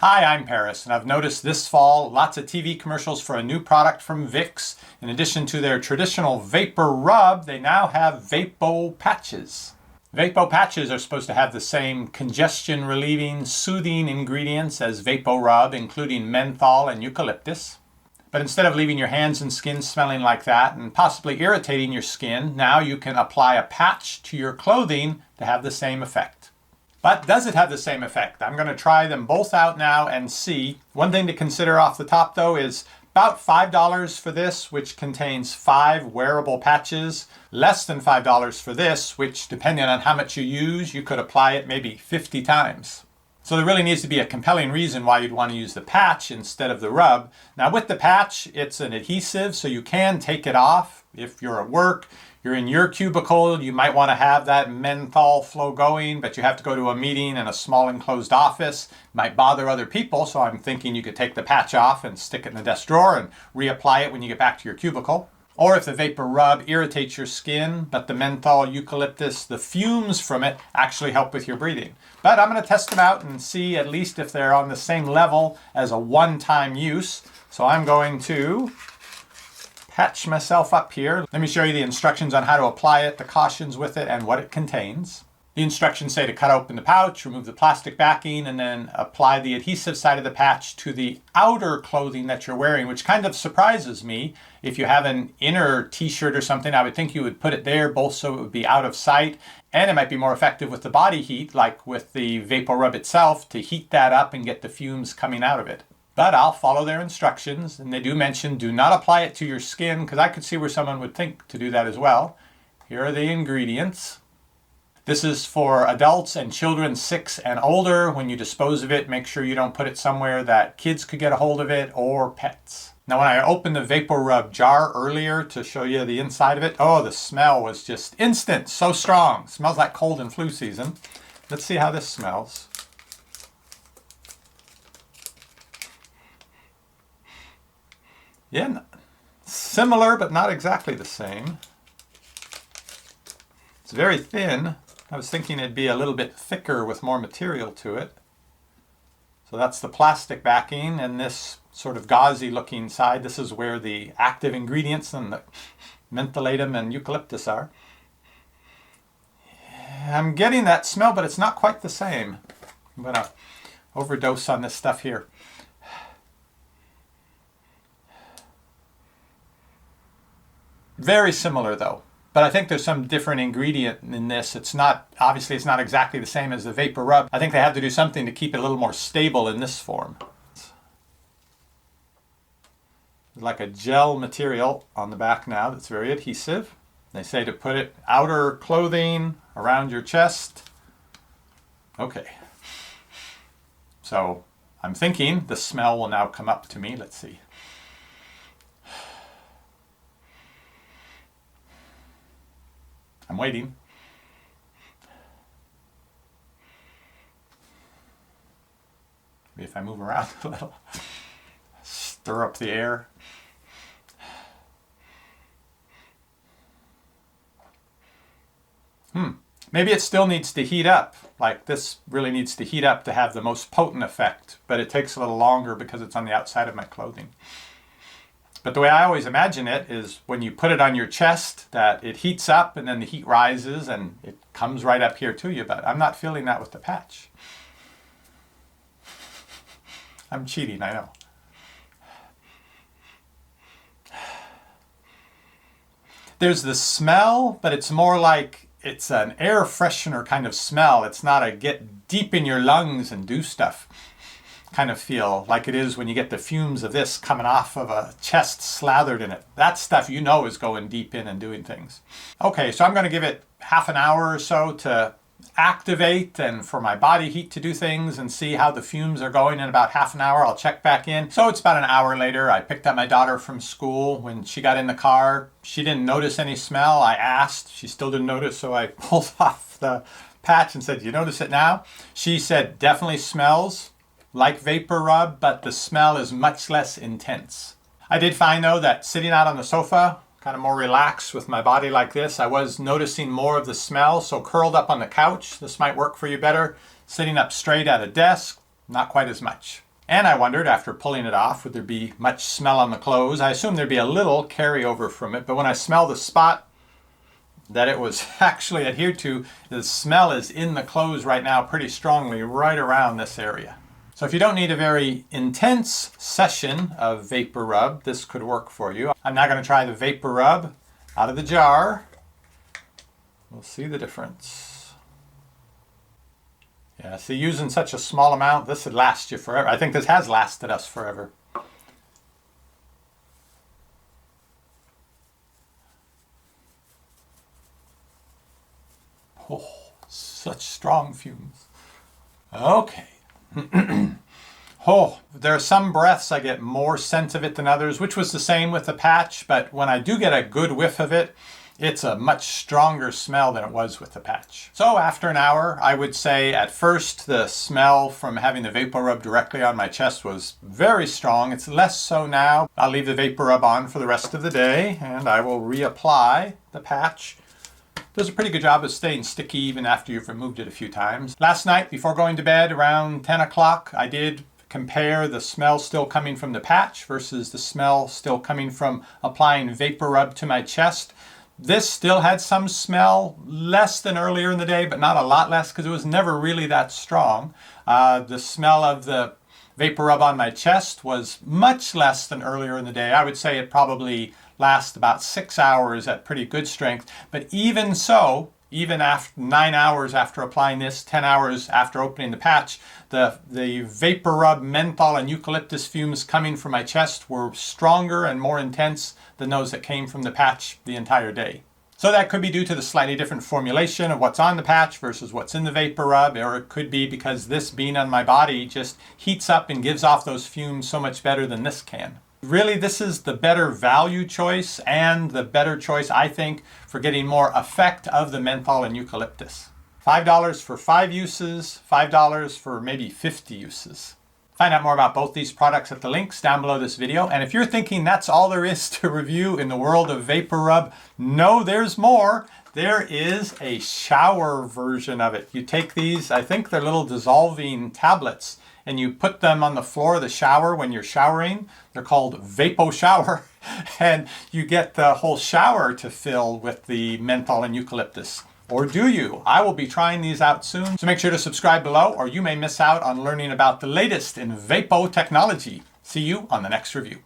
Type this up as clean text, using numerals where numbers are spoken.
Hi, I'm Paris, and I've noticed this fall lots of TV commercials for a new product from Vicks. In addition to their traditional vapor rub, they now have VapoPatches. VapoPatches are supposed to have the same congestion-relieving, soothing ingredients as vapor rub, including menthol and eucalyptus. But instead of leaving your hands and skin smelling like that and possibly irritating your skin, now you can apply a patch to your clothing to have the same effect. But does it have the same effect? I'm going to try them both out now and see. One thing to consider off the top though is about $5 for this, which contains 5 wearable patches. Less than $5 for this, which depending on how much you use, you could apply it maybe 50 times. So there really needs to be a compelling reason why you'd want to use the patch instead of the rub. Now with the patch, it's an adhesive, so you can take it off. If you're at work, you're in your cubicle, you might want to have that menthol flow going, but you have to go to a meeting in a small enclosed office. Might bother other people, so I'm thinking you could take the patch off and stick it in the desk drawer and reapply it when you get back to your cubicle. Or if the vapor rub irritates your skin, but the menthol, eucalyptus, the fumes from it actually help with your breathing. But I'm going to test them out and see at least if they're on the same level as a one-time use. So I'm going to patch myself up here. Let me show you the instructions on how to apply it, the cautions with it, and what it contains. The instructions say to cut open the pouch, remove the plastic backing, and then apply the adhesive side of the patch to the outer clothing that you're wearing, which kind of surprises me. If you have an inner t-shirt or something, I would think you would put it there both so it would be out of sight, and it might be more effective with the body heat, like with the vapor rub itself, to heat that up and get the fumes coming out of it. But I'll follow their instructions, and they do mention do not apply it to your skin, because I could see where someone would think to do that as well. Here are the ingredients. This is for adults and children 6 and older. When you dispose of it, make sure you don't put it somewhere that kids could get a hold of it or pets. Now when I opened the vapor rub jar earlier to show you the inside of it, oh, the smell was just instant, so strong. Smells like cold and flu season. Let's see how this smells. Yeah, similar, but not exactly the same. It's very thin. I was thinking it'd be a little bit thicker with more material to it. So that's the plastic backing, and this sort of gauzy looking side, this is where the active ingredients and the mentholatum and eucalyptus are. I'm getting that smell, but it's not quite the same. I'm going to overdose on this stuff here. Very similar though, but I think there's some different ingredient in this. Obviously it's not exactly the same as the vapor rub. I think they have to do something to keep it a little more stable in this form. There's like a gel material on the back now that's very adhesive. They say to put it outer clothing around your chest. Okay. So I'm thinking the smell will now come up to me. Let's see. I'm waiting. Maybe if I move around a little, stir up the air. Maybe it still needs to heat up. Like this really needs to heat up to have the most potent effect, but it takes a little longer because it's on the outside of my clothing. But the way I always imagine it is when you put it on your chest, that it heats up and then the heat rises and it comes right up here to you. But I'm not feeling that with the patch. I'm cheating, I know. There's the smell, but it's more like it's an air freshener kind of smell. It's not a get deep in your lungs and do stuff kind of feel like it is when you get the fumes of this coming off of a chest slathered in it. That stuff you know is going deep in and doing things. Okay, so I'm going to give it half an hour or so to activate and for my body heat to do things and see how the fumes are going. In about half an hour I'll check back in. So it's about an hour later. I picked up my daughter from school. When she got in the car, she didn't notice any smell. I asked, she still didn't notice, so I pulled off the patch and said, "You notice it now?" She said, "Definitely smells like vapor rub, but the smell is much less intense." I did find though that sitting out on the sofa, kind of more relaxed with my body like this, I was noticing more of the smell. So curled up on the couch, this might work for you better. Sitting up straight at a desk, not quite as much. And I wondered, after pulling it off, would there be much smell on the clothes? I assumed there'd be a little carryover from it, but when I smelled the spot that it was actually adhered to, the smell is in the clothes right now pretty strongly, right around this area. So if you don't need a very intense session of vapor rub, this could work for you. I'm now going to try the vapor rub out of the jar. We'll see the difference. Yeah, see, using such a small amount, this would last you forever. I think this has lasted us forever. Oh, such strong fumes. Okay. Oh, there are some breaths I get more scent of it than others, which was the same with the patch, but when I do get a good whiff of it, it's a much stronger smell than it was with the patch. So after an hour, I would say at first the smell from having the vapor rub directly on my chest was very strong. It's less so now. I'll leave the vapor rub on for the rest of the day and I will reapply the patch. Does a pretty good job of staying sticky even after you've removed it a few times. Last night before going to bed around 10 o'clock, I did compare the smell still coming from the patch versus the smell still coming from applying vapor rub to my chest. This still had some smell, less than earlier in the day, but not a lot less because it was never really that strong. The smell of the vapor rub on my chest was much less than earlier in the day. I would say it probably lasts about 6 hours at pretty good strength. But even so, even after 9 hours after applying this, 10 hours after opening the patch, the vapor rub menthol and eucalyptus fumes coming from my chest were stronger and more intense than those that came from the patch the entire day. So that could be due to the slightly different formulation of what's on the patch versus what's in the vapor rub, or it could be because this being on my body just heats up and gives off those fumes so much better than this can. Really, this is the better value choice and the better choice, I think, for getting more effect of the menthol and eucalyptus. $5 for 5 uses, $5 for maybe 50 uses. Find out more about both these products at the links down below this video. And if you're thinking that's all there is to review in the world of vapor rub, no, there's more. There is a shower version of it. You take these, I think they're little dissolving tablets, and you put them on the floor of the shower when you're showering. They're called VapoShower. And you get the whole shower to fill with the menthol and eucalyptus. Or do you? I will be trying these out soon. So make sure to subscribe below or you may miss out on learning about the latest in vapo technology. See you on the next review.